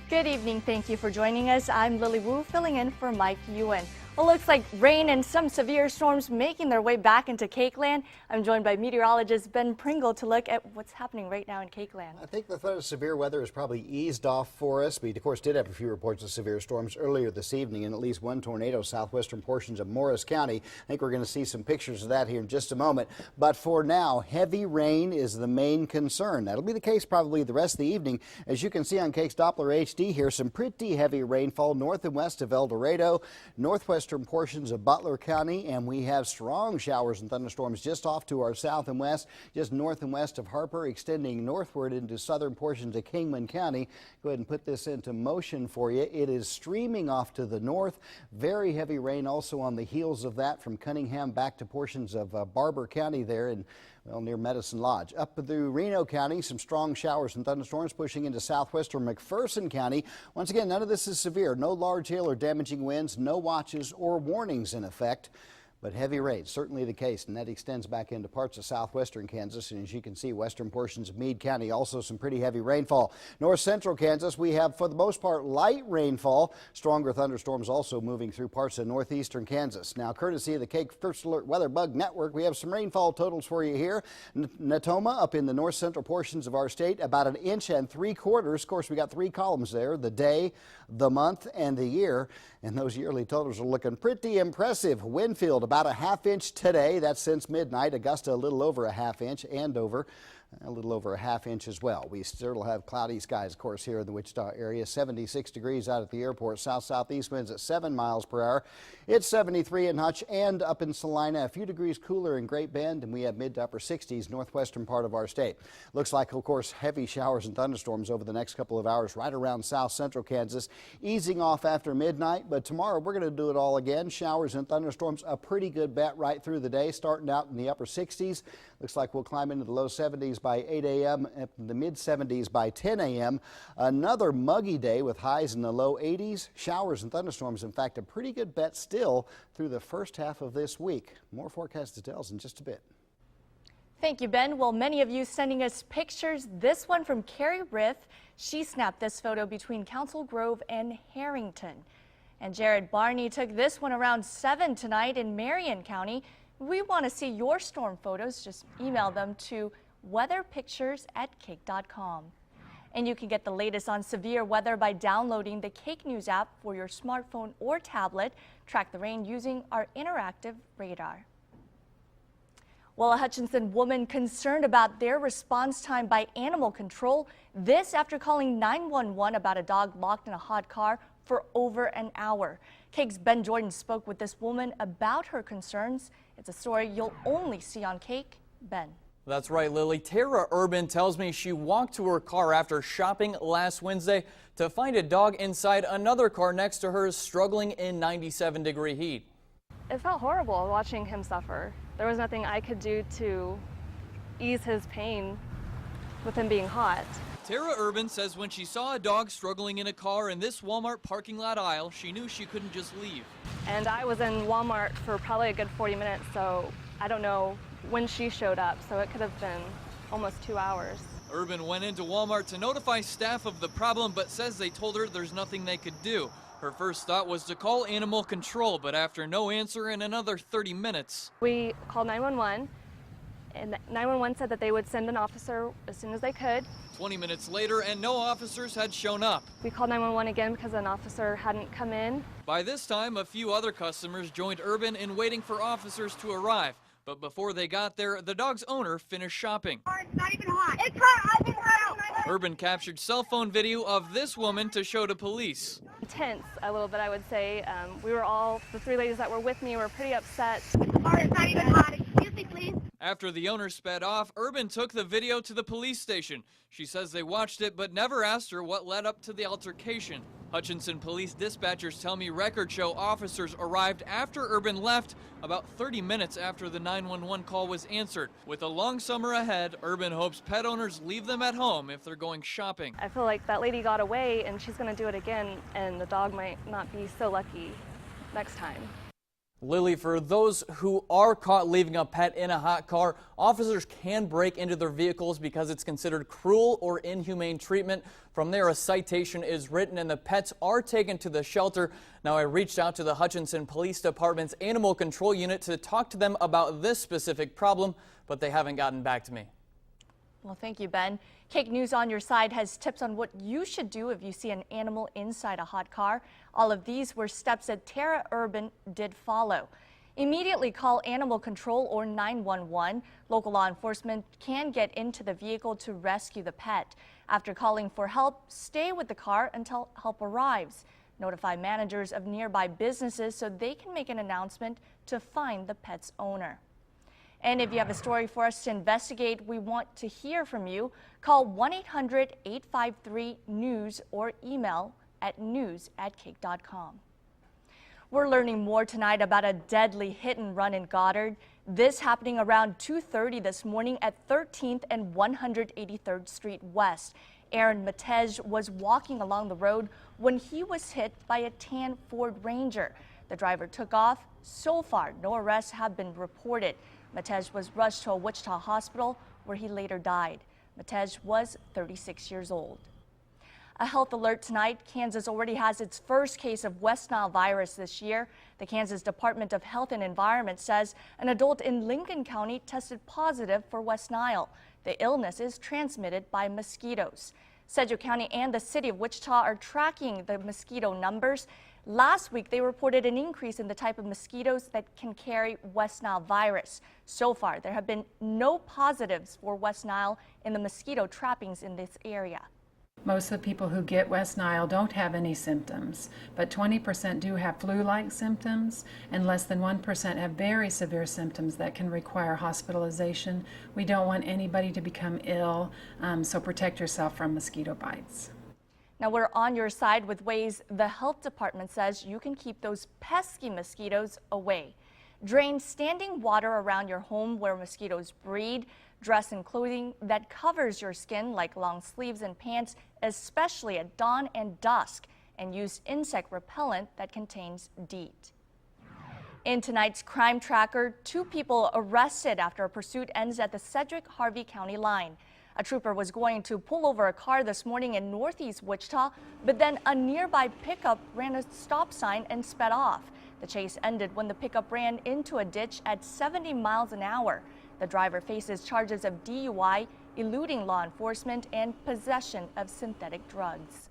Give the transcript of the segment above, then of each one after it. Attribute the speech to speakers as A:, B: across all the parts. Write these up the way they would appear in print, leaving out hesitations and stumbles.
A: Good evening. Thank you for joining us. I'm Lily Wu, filling in for Mike Ewan. Well, looks like rain and some severe storms making their way back into KAKE land. I'm joined by meteorologist Ben Pringle to look at what's happening right now in KAKE land.
B: I think the threat of severe weather has probably eased off for us. We, of course, did have a few reports of severe storms earlier this evening, and at least one tornado southwestern portions of Morris County. I think we're going to see some pictures of that here in just a moment. But for now, heavy rain is the main concern. That'll be the case probably the rest of the evening. As you can see on KAKE's Doppler HD here, some pretty heavy rainfall north and west of El Dorado, northwestern portions of Butler County, and we have strong showers and thunderstorms just off to our south and west, just north and west of Harper, extending northward into southern portions of Kingman County. Go ahead and put this into motion for you. It is streaming off to the north. Very heavy rain also on the heels of that from Cunningham back to portions of Barber County there in near Medicine Lodge. Up through Reno County, some strong showers and thunderstorms pushing into southwestern McPherson County. Once again, none of this is severe. No large hail or damaging winds, no watches or warnings in effect. But heavy rain, certainly the case, and that extends back into parts of southwestern Kansas. And as you can see, western portions of Meade County, also some pretty heavy rainfall. North central Kansas, we have, for the most part, light rainfall. Stronger thunderstorms also moving through parts of northeastern Kansas. Now, courtesy of the KAKE First Alert Weather Bug Network, we have some rainfall totals for you here. Natoma, up in the north central portions of our state, about 1 3/4 inches. Of course, we got 3 columns there, the day, the month, and the year. And those yearly totals are looking pretty impressive. Winfield, about 1/2 inch today. That's since midnight. Augusta, a little over 1/2 inch. Andover, a little over 1/2 inch as well. We still have cloudy skies, of course, here in the Wichita area. 76 degrees out at the airport. South-southeast winds at 7 miles per hour. It's 73 in Hutch and up in Salina. A few degrees cooler in Great Bend, and we have mid to upper 60s northwestern part of our state. Looks like, of course, heavy showers and thunderstorms over the next couple of hours right around south central Kansas, easing off after midnight. But tomorrow we're going to do it all again. Showers and thunderstorms, a pretty good bet right through the day, starting out in the upper 60s. Looks like we'll climb into the low 70s by 8 a.m., the mid 70s by 10 a.m. Another muggy day with highs in the low 80s. Showers and thunderstorms, in fact, a pretty good bet still through the first half of this week. More forecast details in just a bit.
A: Thank you, Ben. Well, many of you sending us pictures. This one from Carrie Rith. She snapped this photo between Council Grove and Harrington. And Jared Barney took this one around 7 tonight in Marion County. We want to see your storm photos. Just email them to weatherpictures@kake.com. And you can get the latest on severe weather by downloading the KAKE News app for your smartphone or tablet. Track the rain using our interactive radar. Well, a Hutchinson woman concerned about their response time by animal control. This after calling 911 about a dog locked in a hot car for over an hour. KAKE's Ben Jordan spoke with this woman about her concerns. It's a story you'll only see on KAKE. Ben.
C: That's right, Lily. Tara Urban tells me she walked to her car after shopping last Wednesday to find a dog inside another car next to hers struggling in 97-degree heat.
D: It felt horrible watching him suffer. There was nothing I could do to ease his pain with him being hot.
C: Tara Urban says when she saw a dog struggling in a car in this Walmart parking lot aisle, she knew she couldn't just leave.
D: And I was in Walmart for probably a good 40 minutes, so I don't know when she showed up, so it could have been almost 2 hours.
C: Urban went into Walmart to notify staff of the problem, but says they told her there's nothing they could do. Her first thought was to call animal control, but after no answer in another 30 minutes.
D: We called 911, and 911 said that they would send an officer as soon as they could.
C: 20 minutes later, and no officers had shown up.
D: We called 911 again because an officer hadn't come in.
C: By this time, a few other customers joined Urban in waiting for officers to arrive. But before they got there, the dog's owner finished shopping.
E: It's not even hot. It's hot. I've been hot.
C: Urban captured cell phone video of this woman to show to police.
D: Tense a little bit, I would say. We were all, the 3 ladies that were with me were pretty upset.
E: It's not even hot. Excuse me, please.
C: After the owner sped off, Urban took the video to the police station. She says they watched it but never asked her what led up to the altercation. Hutchinson police dispatchers tell me records show officers arrived after Urban left, about 30 minutes after the 911 call was answered. With a long summer ahead, Urban hopes pet owners leave them at home if they're going shopping.
D: I feel like that lady got away and she's going to do it again, and the dog might not be so lucky next time.
C: Lily, for those who are caught leaving a pet in a hot car, officers can break into their vehicles because it's considered cruel or inhumane treatment. From there, a citation is written and the pets are taken to the shelter. Now, I reached out to the Hutchinson Police Department's Animal Control Unit to talk to them about this specific problem, but they haven't gotten back to me.
A: Well, thank you, Ben. KAKE News on your side has tips on what you should do if you see an animal inside a hot car. All of these were steps that Tara Urban did follow. Immediately call animal control or 911. Local law enforcement can get into the vehicle to rescue the pet. After calling for help, stay with the car until help arrives. Notify managers of nearby businesses so they can make an announcement to find the pet's owner. And if you have a story for us to investigate, we want to hear from you. Call 1-800-853-NEWS or email at news@kake.com. We're learning more tonight about a deadly hit and run in Goddard. This happening around 2:30 this morning at 13th and 183rd Street West. Aaron Matej was walking along the road when he was hit by a tan Ford Ranger. The driver took off. So far, no arrests have been reported. Matej was rushed to a Wichita hospital where he later died. Matej was 36 years old. A health alert tonight. Kansas already has its first case of West Nile virus this year. The Kansas Department of Health and Environment says an adult in Lincoln County tested positive for West Nile. The illness is transmitted by mosquitoes. Sedgwick County and the city of Wichita are tracking the mosquito numbers. Last week, they reported an increase in the type of mosquitoes that can carry West Nile virus. So far, there have been no positives for West Nile in the mosquito trappings in this area.
F: Most of the people who get West Nile don't have any symptoms, but 20% do have flu-like symptoms, and less than 1% have very severe symptoms that can require hospitalization. We don't want anybody to become ill, so protect yourself from mosquito bites.
A: Now we're on your side with ways the health department says you can keep those pesky mosquitoes away. Drain standing water around your home where mosquitoes breed. Dress in clothing that covers your skin like long sleeves and pants, especially at dawn and dusk. And use insect repellent that contains DEET. In tonight's Crime Tracker, 2 people arrested after a pursuit ends at the Sedgwick-Harvey County line. A trooper was going to pull over a car this morning in northeast Wichita, but then a nearby pickup ran a stop sign and sped off. The chase ended when the pickup ran into a ditch at 70 miles an hour. The driver faces charges of DUI, eluding law enforcement, and possession of synthetic drugs.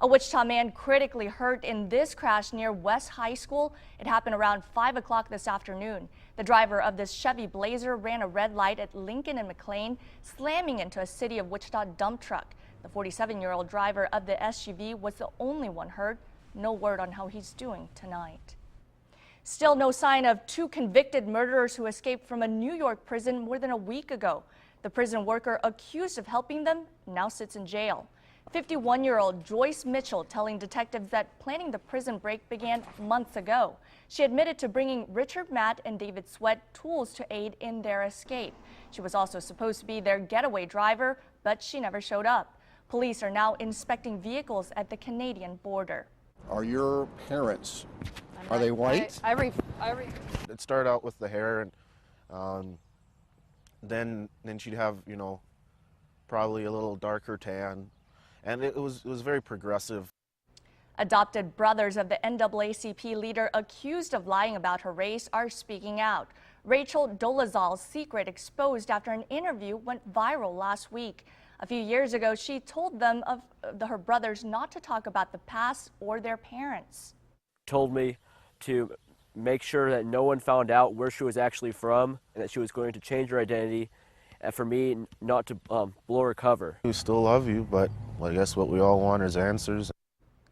A: A Wichita man critically hurt in this crash near West High School. It happened around 5 o'clock this afternoon. The driver of this Chevy Blazer ran a red light at Lincoln and McLean, slamming into a City of Wichita dump truck. The 47-year-old driver of the SUV was the only one hurt. No word on how he's doing tonight. Still no sign of 2 convicted murderers who escaped from a New York prison more than a week ago. The prison worker accused of helping them now sits in jail. 51-year-old Joyce Mitchell telling detectives that planning the prison break began months ago. She admitted to bringing Richard Matt and David Sweat tools to aid in their escape. She was also supposed to be their getaway driver, but she never showed up. Police are now inspecting vehicles at the Canadian border.
G: Are your parents, are they white?
H: It started out with the hair, and then she'd have, probably a little darker tan. And it was very progressive.
A: Adopted brothers of the NAACP leader accused of lying about her race are speaking out. Rachel Dolezal's secret exposed after an interview went viral last week. A few years ago, she told them of her brothers not to talk about the past or their parents.
I: Told me to make sure that no one found out where she was actually from and that she was going to change her identity. And for me, not to blow her cover.
H: We still love you, but I guess what we all want is answers.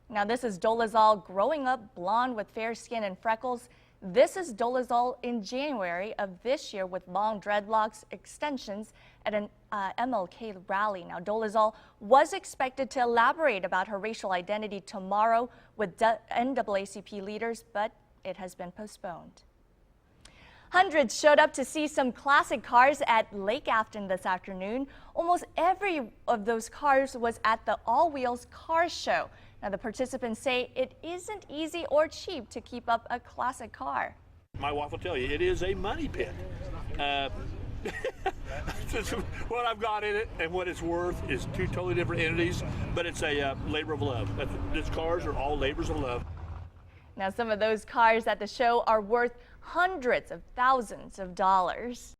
A: Now this is Dolezal growing up blonde with fair skin and freckles. This is Dolezal in January of this year with long dreadlocks extensions at an MLK rally. Now Dolezal was expected to elaborate about her racial identity tomorrow with NAACP leaders, but it has been postponed. Hundreds showed up to see some classic cars at Lake Afton this afternoon. Almost every of those cars was at the All Wheels Car Show. Now, the participants say it isn't easy or cheap to keep up a classic car.
J: My wife will tell you, it is a money pit. What I've got in it and what it's worth is two totally different entities, but it's a labor of love. These cars are all labors of love.
A: Now, some of those cars at the show are worth hundreds of thousands of dollars.